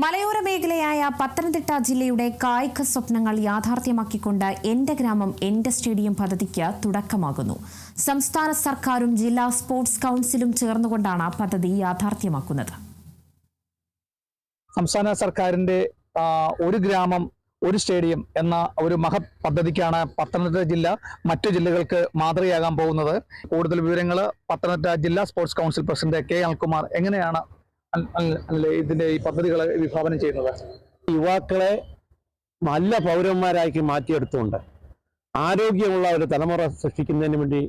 മലയോര മേഖലയായ പത്തനംതിട്ട ജില്ലയുടെ കായിക സ്വപ്നങ്ങൾ യാഥാർത്ഥ്യമാക്കിക്കൊണ്ട് എന്റെ ഗ്രാമം എന്റെ സ്റ്റേഡിയം പദ്ധതിക്ക് തുടക്കമാകുന്നു. സംസ്ഥാന സർക്കാരും ജില്ലാ സ്പോർട്സ് കൗൺസിലും ചേർന്നുകൊണ്ടാണ് പദ്ധതി യാഥാർത്ഥ്യമാക്കുന്നത്. സംസ്ഥാന സർക്കാരിന്റെ ഒരു ഗ്രാമം ഒരു സ്റ്റേഡിയം എന്ന ഒരു മഹത് പദ്ധതിക്കാണ് പത്തനംതിട്ട ജില്ല മറ്റു ജില്ലകൾക്ക് മാതൃകയാകാൻ പോകുന്നത്. കൂടുതൽ വിവരങ്ങൾ പത്തനംതിട്ട ജില്ലാ sports council president K Anilkumar എങ്ങനെയാണ് ഇതിന്റെ ഈ പദ്ധതികളെ വിഭാവനം ചെയ്യുന്നത്? യുവാക്കളെ നല്ല പൗരന്മാരാക്കി മാറ്റിയെടുത്തുകൊണ്ട് ആരോഗ്യമുള്ള ഒരു തലമുറ സൃഷ്ടിക്കുന്നതിന് വേണ്ടി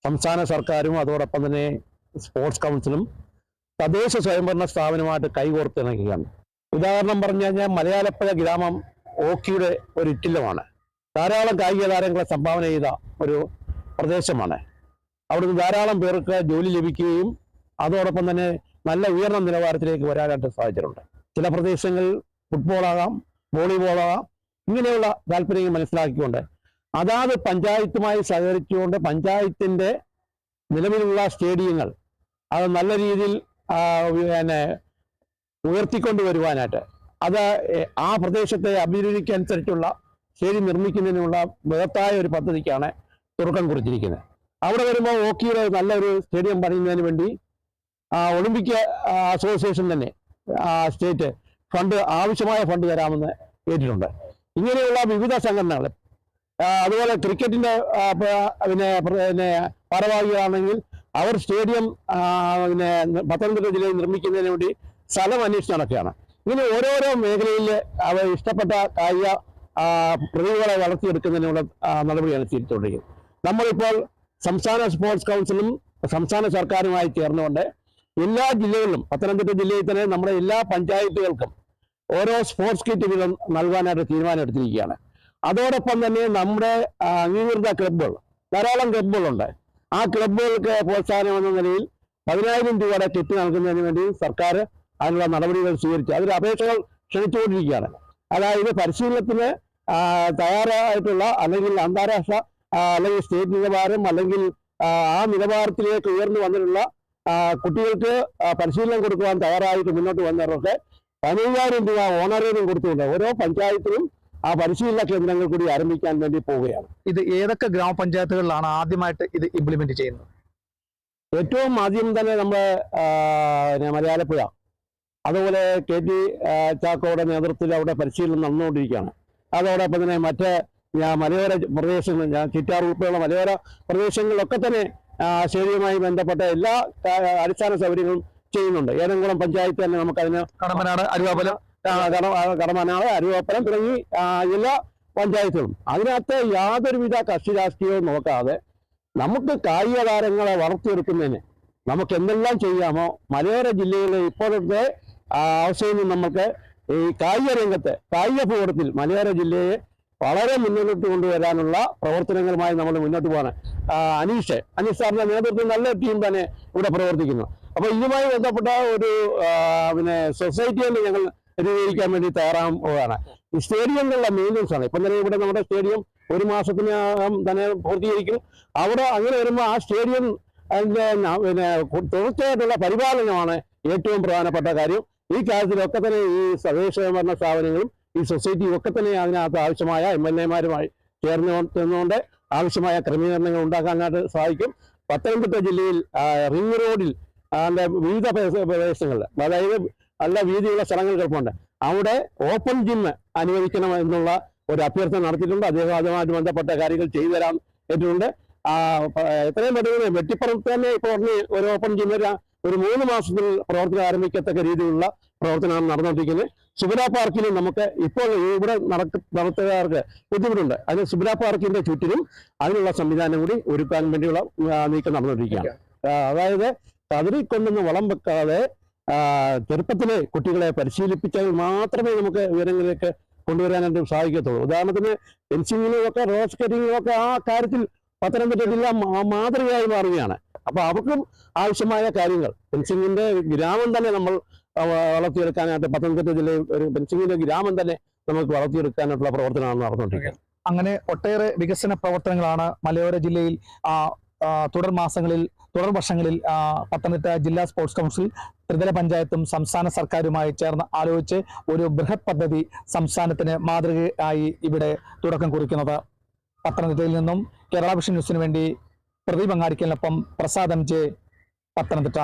സംസ്ഥാന സർക്കാരും അതോടൊപ്പം തന്നെ സ്പോർട്സ് കൗൺസിലും തദ്ദേശ സ്വയംഭരണ സ്ഥാപനമായിട്ട് കൈകോർത്തിണക്കുകയാണ്. ഉദാഹരണം പറഞ്ഞു കഴിഞ്ഞാൽ മലയാലപ്പുഴ ഗ്രാമം ഹോക്കിയുടെ ഒരു ഇറ്റില്ലമാണ്. ധാരാളം കായിക താരങ്ങളെ സംഭാവന ചെയ്ത ഒരു പ്രദേശമാണ്. അവിടുന്ന് ധാരാളം പേർക്ക് ജോലി ലഭിക്കുകയും അതോടൊപ്പം തന്നെ നല്ല ഉയർന്ന നിലവാരത്തിലേക്ക് വരാനായിട്ട് സാധിച്ചിട്ടുണ്ട്. ചില പ്രദേശങ്ങളിൽ ഫുട്ബോളാകാം, വോളിബോളാകാം, ഇങ്ങനെയുള്ള താല്പര്യങ്ങൾ മനസ്സിലാക്കിക്കൊണ്ട് അതാത് പഞ്ചായത്തുമായി സഹകരിച്ചുകൊണ്ട് പഞ്ചായത്തിന്റെ നിലവിലുള്ള സ്റ്റേഡിയങ്ങൾ അത് നല്ല രീതിയിൽ ഉയർത്തിക്കൊണ്ടുവരുവാനായിട്ട് അത് ആ പ്രദേശത്തെ അഭിരുചിക്കനുസരിച്ചുള്ള സ്റ്റേഡിയം നിർമ്മിക്കുന്നതിനുള്ള ബൃഹത്തായ ഒരു പദ്ധതിക്കാണ് തുടക്കം കുറിച്ചിരിക്കുന്നത്. അവിടെ വരുമ്പോൾ ഹോക്കിയുടെ നല്ലൊരു സ്റ്റേഡിയം പണിയുന്നതിന് വേണ്ടി ഒളിമ്പിക് അസോസിയേഷൻ തന്നെ സ്റ്റേറ്റ് ഫണ്ട് ആവശ്യമായ ഫണ്ട് തരാമെന്ന് ഏറ്റിട്ടുണ്ട്. ഇങ്ങനെയുള്ള വിവിധ സംഘടനകൾ അതുപോലെ ക്രിക്കറ്റിന്റെ പിന്നെ ഭാരവാഹികളാണെങ്കിൽ അവർ സ്റ്റേഡിയം പത്തനംതിട്ട ജില്ലയിൽ നിർമ്മിക്കുന്നതിന് വേണ്ടി സ്ഥലം അന്വേഷിച്ച് നടക്കുകയാണ്. ഇങ്ങനെ ഓരോരോ മേഖലയിൽ അവർ ഇഷ്ടപ്പെട്ട കായിക പ്രതിഭകളെ വളർത്തിയെടുക്കുന്നതിനുള്ള നടപടിയാണ് സ്വീകരിച്ചുകൊണ്ടിരിക്കുന്നത്. നമ്മളിപ്പോൾ സംസ്ഥാന സ്പോർട്സ് കൗൺസിലും സംസ്ഥാന സർക്കാരുമായി ചേർന്നുകൊണ്ട് എല്ലാ ജില്ലകളിലും പത്തനംതിട്ട ജില്ലയിൽ തന്നെ നമ്മുടെ എല്ലാ പഞ്ചായത്തുകൾക്കും ഓരോ സ്പോർട്സ് കിറ്റ് വീതം നൽകാനായിട്ട് തീരുമാനമെടുത്തിരിക്കുകയാണ്. അതോടൊപ്പം തന്നെ നമ്മുടെ അംഗീകൃത ക്ലബ്ബുകൾ ധാരാളം ക്ലബ്ബുകളുണ്ട്. ആ ക്ലബ്ബുകൾക്ക് പ്രോത്സാഹനം എന്ന നിലയിൽ 10,000 രൂപയുടെ കിറ്റ് നൽകുന്നതിന് വേണ്ടി സർക്കാർ അതിനുള്ള നടപടികൾ സ്വീകരിച്ചു. അതിൽ അപേക്ഷകൾ ക്ഷണിച്ചുകൊണ്ടിരിക്കുകയാണ്. അതായത് പരിശീലനത്തിന് തയ്യാറായിട്ടുള്ള അല്ലെങ്കിൽ അന്താരാഷ്ട്ര അല്ലെങ്കിൽ സ്റ്റേറ്റ് നിലവാരം അല്ലെങ്കിൽ ആ നിലവാരത്തിലേക്ക് ഉയർന്നു വന്നിട്ടുള്ള കുട്ടികൾക്ക് പരിശീലനം കൊടുക്കുവാൻ തയ്യാറായിട്ട് മുന്നോട്ട് വന്നവർക്ക് 15,000 രൂപ ഓണറേറിയം കൊടുത്തുകൊണ്ട് ഓരോ പഞ്ചായത്തിലും ആ പരിശീലന കേന്ദ്രങ്ങൾ കൂടി ആരംഭിക്കാൻ വേണ്ടി പോവുകയാണ്. ഇത് ഏതൊക്കെ ഗ്രാമപഞ്ചായത്തുകളിലാണ് ആദ്യമായിട്ട് ഇത് ഇംപ്ലിമെന്റ് ചെയ്യുന്നത്? ഏറ്റവും ആദ്യം തന്നെ നമ്മുടെ മലയാലപ്പുഴ, അതുപോലെ KT ചാക്കോയുടെ നേതൃത്വത്തിൽ അവിടെ പരിശീലനം നടന്നുകൊണ്ടിരിക്കുകയാണ്. അതോടൊപ്പം തന്നെ മറ്റ് മലയോര പ്രദേശങ്ങൾ ചിറ്റാർ ഉൾപ്പെടെയുള്ള മലയോര പ്രദേശങ്ങളിലൊക്കെ തന്നെ സ്റ്റേഡിയവുമായി ബന്ധപ്പെട്ട എല്ലാ അടിസ്ഥാന സൗകര്യങ്ങളും ചെയ്യുന്നുണ്ട്. ഏതെങ്കിലും പഞ്ചായത്ത് തന്നെ നമുക്കതിന് കടമനാട്, അരുവാപ്പലം, അരുവാപ്പലം തുടങ്ങി എല്ലാ പഞ്ചായത്തുകളും. അതിനകത്ത് യാതൊരുവിധ കക്ഷി രാഷ്ട്രീയവും നോക്കാതെ നമുക്ക് കായിക താരങ്ങളെ വളർത്തിയെടുക്കുന്നതിന് നമുക്ക് എന്തെല്ലാം ചെയ്യാമോ മലയോര ജില്ലയിലെ ഇപ്പോഴത്തെ അവസ്ഥയിൽ നിന്ന് നമുക്ക് ഈ കായിക രംഗത്ത് കായിക ഭൂപടത്തിൽ മലയോര ജില്ലയെ വളരെ മുന്നോട്ട് കൊണ്ടുവരാനുള്ള പ്രവർത്തനങ്ങളുമായി നമ്മൾ മുന്നോട്ട് പോകാൻ അനീഷ് സാറിന്റെ നേതൃത്വം നല്ല ടീം തന്നെ ഇവിടെ പ്രവർത്തിക്കുന്നു. അപ്പൊ ഇതുമായി ബന്ധപ്പെട്ട ഒരു സൊസൈറ്റി തന്നെ ഞങ്ങൾ രൂപീകരിക്കാൻ വേണ്ടി തയ്യാറാകാൻ പോവുകയാണ്. ഈ സ്റ്റേഡിയങ്ങളിലെ മെയിൻ്റനൻസ് ആണ്. ഇപ്പം തന്നെ ഇവിടെ നമ്മുടെ സ്റ്റേഡിയം 1 മാസത്തിനകം തന്നെ പൂർത്തീകരിക്കും. അവിടെ അങ്ങനെ വരുമ്പോൾ ആ സ്റ്റേഡിയം അതിന്റെ തുടർച്ചയായിട്ടുള്ള പരിപാലനമാണ് ഏറ്റവും പ്രധാനപ്പെട്ട കാര്യം. ഈ കാര്യത്തിലൊക്കെ തന്നെ ഈ തദ്ദേശ സ്വയംഭരണ സ്ഥാപനങ്ങളും ഈ സൊസൈറ്റിയും ഒക്കെ തന്നെ അതിനകത്ത് ആവശ്യമായ MLA-മാരുമായി ചേർന്നുകൊണ്ട് ആവശ്യമായ ക്രമീകരണങ്ങൾ ഉണ്ടാക്കാനായിട്ട് സാധിക്കും. പത്തനംതിട്ട ജില്ലയിൽ റിംഗ് റോഡിൽ അതിന്റെ വിവിധ പ്രദേശങ്ങളിൽ അതായത് നല്ല വീതിയുള്ള സ്ഥലങ്ങൾ കിടപ്പുണ്ട്. അവിടെ ഓപ്പൺ ജിം അനുവദിക്കണം എന്നുള്ള ഒരു അഭ്യർത്ഥന നടത്തിയിട്ടുണ്ട്. അദ്ദേഹം അതുമായിട്ട് ബന്ധപ്പെട്ട കാര്യങ്ങൾ ചെയ്തു തരാൻ ഏറ്റിട്ടുണ്ട്. എത്രയും പെട്ടെന്ന് വെട്ടിപ്പുറത്ത് തന്നെ ഇപ്പോൾ ഒരു ഓപ്പൺ ജിം ഒരു 3 മാസത്തിൽ പ്രവർത്തനം ആരംഭിക്കത്തക്ക രീതിയിലുള്ള പ്രവർത്തനമാണ് നടന്നുകൊണ്ടിരിക്കുന്നത്. സുബിര പാർക്കിലും നമുക്ക് ഇപ്പോൾ ഇവിടെ നടത്തുകാർക്ക് ബുദ്ധിമുട്ടുണ്ട്. അതിന് സുബിര പാർക്കിന്റെ ചുറ്റിനും അതിനുള്ള സംവിധാനം കൂടി ഒരുക്കാൻ വേണ്ടിയുള്ള നീക്കം നടന്നുകൊണ്ടിരിക്കുകയാണ്. അതായത് കതിരിക്കൊണ്ടൊന്ന് വളം വെക്കാതെ ചെറുപ്പത്തിലെ കുട്ടികളെ പരിശീലിപ്പിച്ചാൽ മാത്രമേ നമുക്ക് ഉയരങ്ങളിലേക്ക് കൊണ്ടുവരാനായിട്ട് സാധിക്കത്തുള്ളൂ. ഉദാഹരണത്തിന് ഫെൻസിങ്ങിലും ഒക്കെ റോഡ് സ്കേറ്റിങ്ങിലും ഒക്കെ ആ കാര്യത്തിൽ പത്തനംതിട്ട ജില്ല മാതൃകയായി മാറുകയാണ്. അപ്പൊ അവർക്കും ആവശ്യമായ കാര്യങ്ങൾ ഫെൻസിങ്ങിന്റെ ഗ്രാമം തന്നെ നമ്മൾ വളർത്തിയെടുക്കാനായിട്ട് പത്തനംതിട്ട ജില്ലയിൽ ഒരു ഫെൻസിങ്ങിന്റെ ഗ്രാമം തന്നെ നമുക്ക് വളർത്തിയെടുക്കാനായിട്ടുള്ള പ്രവർത്തനമാണ് നടന്നുകൊണ്ടിരിക്കുന്നത്. അങ്ങനെ ഒട്ടേറെ വികസന പ്രവർത്തനങ്ങളാണ് മലയോര ജില്ലയിൽ തുടർ മാസങ്ങളിൽ തുടർ വർഷങ്ങളിൽ പത്തനംതിട്ട ജില്ലാ സ്പോർട്സ് കൗൺസിൽ ത്രിതല പഞ്ചായത്തും സംസ്ഥാന സർക്കാരുമായി ചേർന്ന് ആലോചിച്ച് ഒരു ബൃഹത് പദ്ധതി സംസ്ഥാനത്തിന് മാതൃകയായി ഇവിടെ തുടക്കം കുറിക്കുന്നത്. പത്തനംതിട്ടയിൽ നിന്നും കേരള വിഷൻ ന്യൂസിന് വേണ്ടി പ്രദീപ് അങ്ങാടിക്കലിനൊപ്പം പ്രസാദ് MJ, പത്തനംതിട്ട.